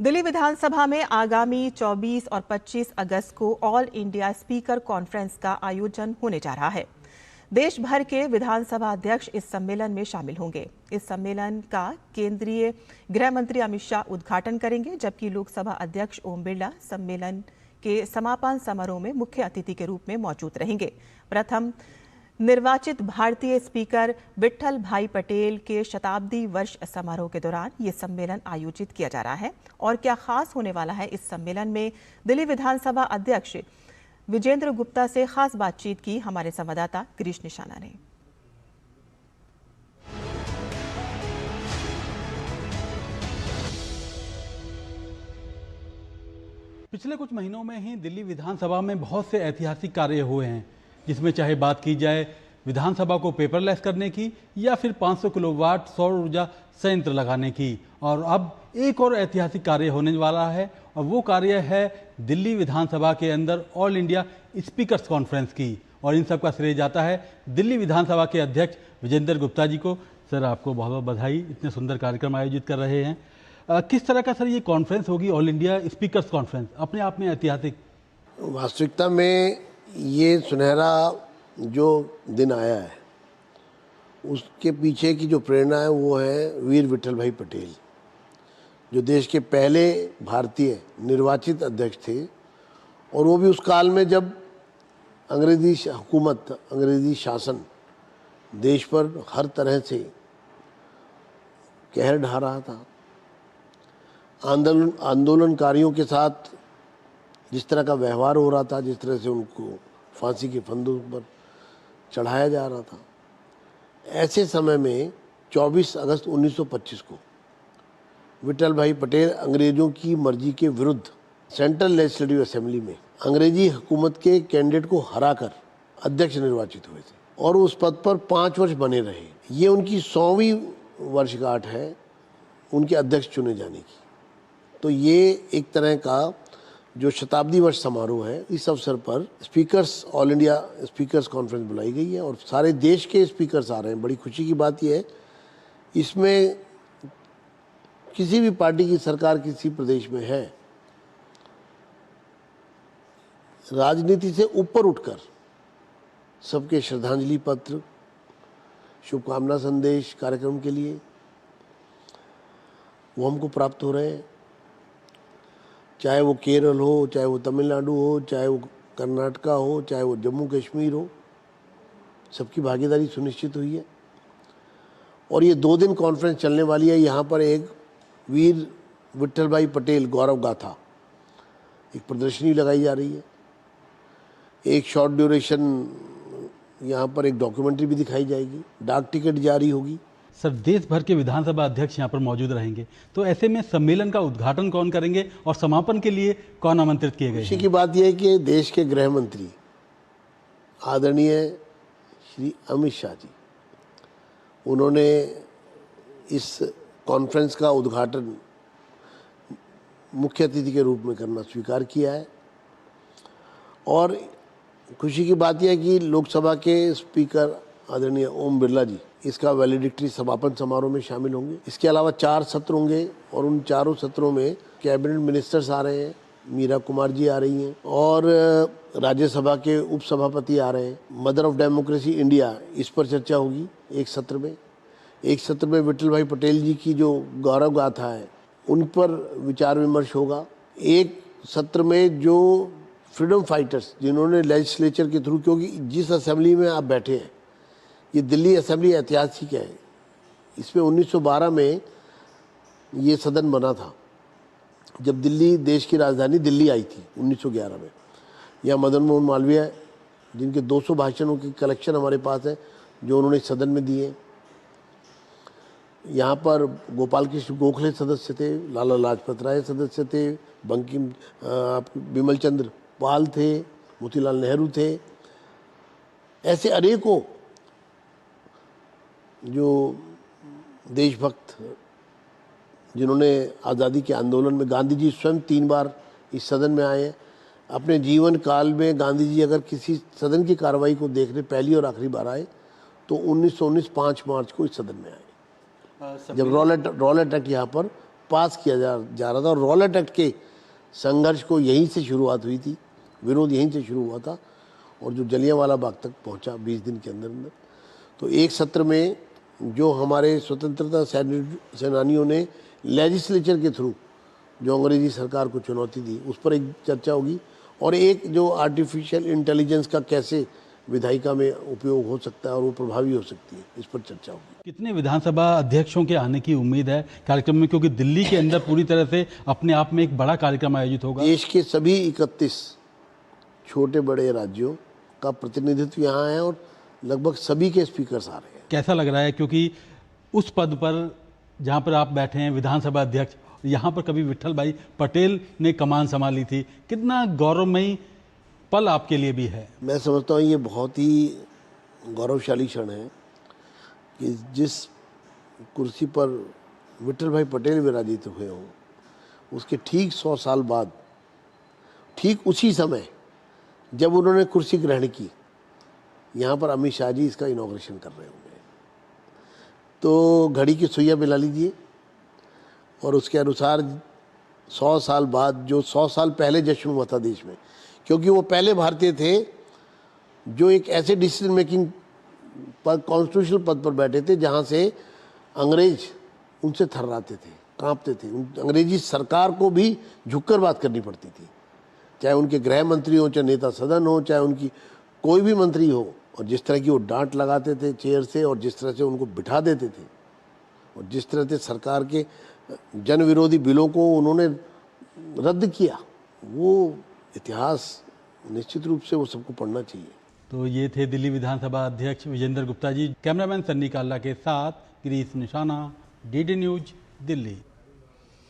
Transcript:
दिल्ली विधानसभा में आगामी 24 और 25 अगस्त को ऑल इंडिया स्पीकर कॉन्फ्रेंस का आयोजन होने जा रहा है। देश भर के विधानसभा अध्यक्ष इस सम्मेलन में शामिल होंगे। इस सम्मेलन का केंद्रीय गृह मंत्री अमित शाह उद्घाटन करेंगे, जबकि लोकसभा अध्यक्ष ओम बिरला सम्मेलन के समापन समारोह में मुख्य अतिथि के रूप में मौजूद रहेंगे। प्रथम निर्वाचित भारतीय स्पीकर विट्ठल भाई पटेल के शताब्दी वर्ष समारोह के दौरान ये सम्मेलन आयोजित किया जा रहा है। और क्या खास होने वाला है इस सम्मेलन में, दिल्ली विधानसभा अध्यक्ष विजेंद्र गुप्ता से खास बातचीत की हमारे संवाददाता गिरीश निशाना ने। पिछले कुछ महीनों में ही दिल्ली विधानसभा में बहुत से ऐतिहासिक कार्य हुए हैं, जिसमें चाहे बात की जाए विधानसभा को पेपरलेस करने की या फिर 500 किलोवाट सौर ऊर्जा संयंत्र लगाने की। और अब एक और ऐतिहासिक कार्य होने वाला है, और वो कार्य है दिल्ली विधानसभा के अंदर ऑल इंडिया स्पीकर्स कॉन्फ्रेंस की। और इन सब का श्रेय जाता है दिल्ली विधानसभा के अध्यक्ष विजेंद्र गुप्ता जी को। सर, आपको बहुत बहुत बधाई, इतने सुंदर कार्यक्रम आयोजित कर रहे हैं। किस तरह का सर ये कॉन्फ्रेंस होगी, ऑल इंडिया स्पीकर्स कॉन्फ्रेंस, अपने आप में ऐतिहासिक? वास्तविकता में ये सुनहरा जो दिन आया है, उसके पीछे की जो प्रेरणा है वो है वीर विट्ठल भाई पटेल, जो देश के पहले भारतीय निर्वाचित अध्यक्ष थे। और वो भी उस काल में जब अंग्रेजी हुकूमत, अंग्रेजी शासन देश पर हर तरह से कहर ढा रहा था। आंदोलनकारियों के साथ जिस तरह का व्यवहार हो रहा था, जिस तरह से उनको फांसी के फंदों पर चढ़ाया जा रहा था, ऐसे समय में 24 अगस्त 1925 को विट्ठल भाई पटेल अंग्रेजों की मर्जी के विरुद्ध सेंट्रल लेजिस्लेटिव असेंबली में अंग्रेजी हुकूमत के कैंडिडेट को हराकर अध्यक्ष निर्वाचित हुए थे और उस पद पर 5 वर्ष बने रहे। ये उनकी 100वीं वर्षगांठ है उनके अध्यक्ष चुने जाने की। तो ये एक तरह का जो शताब्दी वर्ष समारोह है, इस अवसर पर speakers, all India speakers conference बुलाई गई है और सारे देश के स्पीकर्स आ रहे हैं। बड़ी खुशी की बात यह है, इसमें किसी भी पार्टी की सरकार किसी प्रदेश में है, राजनीति से ऊपर उठकर सबके श्रद्धांजलि पत्र, शुभकामना संदेश कार्यक्रम के लिए वो हमको प्राप्त हो रहे हैं। चाहे वो केरल हो, चाहे वो तमिलनाडु हो, चाहे वो कर्नाटका हो, चाहे वो जम्मू कश्मीर हो, सबकी भागीदारी सुनिश्चित हुई है। और ये 2 दिन कॉन्फ्रेंस चलने वाली है। यहाँ पर एक वीर विट्ठल भाई पटेल गौरव गाथा एक प्रदर्शनी लगाई जा रही है। एक शॉर्ट ड्यूरेशन यहाँ पर एक डॉक्यूमेंट्री भी दिखाई जाएगी। डाक टिकट जारी होगी। सर, देश भर के विधानसभा अध्यक्ष यहाँ पर मौजूद रहेंगे, तो ऐसे में सम्मेलन का उद्घाटन कौन करेंगे और समापन के लिए कौन आमंत्रित किए गए? खुशी की बात यह है कि देश के गृह मंत्री आदरणीय श्री अमित शाह जी, उन्होंने इस कॉन्फ्रेंस का उद्घाटन मुख्य अतिथि के रूप में करना स्वीकार किया है। और खुशी की बात यह है कि लोकसभा के स्पीकर आदरणीय ओम बिरला जी इसका वैलिडिक्टरी समापन समारोह में शामिल होंगे। इसके अलावा 4 सत्र होंगे और उन चारों सत्रों में कैबिनेट मिनिस्टर्स आ रहे हैं, मीरा कुमार जी आ रही हैं और राज्यसभा के उपसभापति आ रहे हैं। मदर ऑफ डेमोक्रेसी इंडिया, इस पर चर्चा होगी एक सत्र में। एक सत्र में विट्ठल भाई पटेल जी की जो गौरव गाथा है उन पर विचार विमर्श होगा। एक सत्र में जो फ्रीडम फाइटर्स जिन्होंने लेजिस्लेचर के थ्रू, क्योंकि जिस असेंबली में आप बैठे हैं, ये दिल्ली असेंबली ऐतिहासिक है। इसमें 1912 में ये सदन बना था, जब दिल्ली देश की राजधानी दिल्ली आई थी 1911 में। यहाँ मदन मोहन मालवीय, जिनके 200 भाषणों की कलेक्शन हमारे पास है, जो उन्होंने सदन में दिए। यहाँ पर गोपाल कृष्ण गोखले सदस्य थे, लाला लाजपत राय सदस्य थे, बंकिम बिमल चंद्र पाल थे, मोतीलाल नेहरू थे। ऐसे अनेकों जो देशभक्त जिन्होंने आज़ादी के आंदोलन में, गांधी जी स्वयं 3 बार इस सदन में आए हैं। अपने जीवन काल में गांधी जी अगर किसी सदन की कार्रवाई को देखने पहली और आखिरी बार आए तो 1919 5 मार्च को इस सदन में आए, जब रॉलेट एक्ट यहाँ पर पास किया जा रहा था और रॉलेट एक्ट के संघर्ष को यहीं से शुरुआत हुई थी, विरोध यहीं से शुरू हुआ था और जो जलियांवाला बाग तक पहुंचा 20 दिन के अंदर अंदर। तो एक सत्र में जो हमारे स्वतंत्रता सेनानियों ने लेजिस्लेचर के थ्रू जो अंग्रेजी सरकार को चुनौती दी, उस पर एक चर्चा होगी और एक जो आर्टिफिशियल इंटेलिजेंस का कैसे विधायिका में उपयोग हो सकता है और वो प्रभावी हो सकती है, इस पर चर्चा होगी। कितने विधानसभा अध्यक्षों के आने की उम्मीद है कार्यक्रम में, क्योंकि दिल्ली के अंदर पूरी तरह से अपने आप में एक बड़ा कार्यक्रम आयोजित होगा? देश के सभी 31 छोटे बड़े राज्यों का प्रतिनिधित्व यहाँ है और लगभग सभी के स्पीकर्स आ रहे हैं। कैसा लग रहा है, क्योंकि उस पद पर जहाँ पर आप बैठे हैं विधानसभा अध्यक्ष, यहाँ पर कभी विट्ठल भाई पटेल ने कमान संभाली थी, कितना गौरवमयी पल आपके लिए भी है? मैं समझता हूँ ये बहुत ही गौरवशाली क्षण है कि जिस कुर्सी पर विट्ठल भाई पटेल विराजित हुए हों, उसके ठीक 100 साल बाद, ठीक उसी समय जब उन्होंने कुर्सी ग्रहण की, यहाँ पर अमित शाह जी इसका इनॉग्रेशन कर रहे होंगे। तो घड़ी की सुइयां मिला लीजिए और उसके अनुसार 100 साल बाद, जो 100 साल पहले जश्न हुआ था देश में, क्योंकि वो पहले भारतीय थे जो एक ऐसे डिसीजन मेकिंग पर, कॉन्स्टिट्यूशनल पद पर बैठे थे जहाँ से अंग्रेज उनसे थर्राते थे, कांपते थे। अंग्रेजी सरकार को भी झुककर बात करनी पड़ती थी, चाहे उनके गृह मंत्री हो, चाहे नेता सदन हो, चाहे उनकी कोई भी मंत्री हो। और जिस तरह की वो डांट लगाते थे चेयर से और जिस तरह से उनको बिठा देते थे और जिस तरह से सरकार के जन विरोधी बिलों को उन्होंने रद्द किया, वो इतिहास निश्चित रूप से वो सबको पढ़ना चाहिए। तो ये थे दिल्ली विधानसभा अध्यक्ष विजेंद्र गुप्ता जी। कैमरामैन सन्नी काल्ला के साथ गिरीश निशाना, डीडी न्यूज, दिल्ली।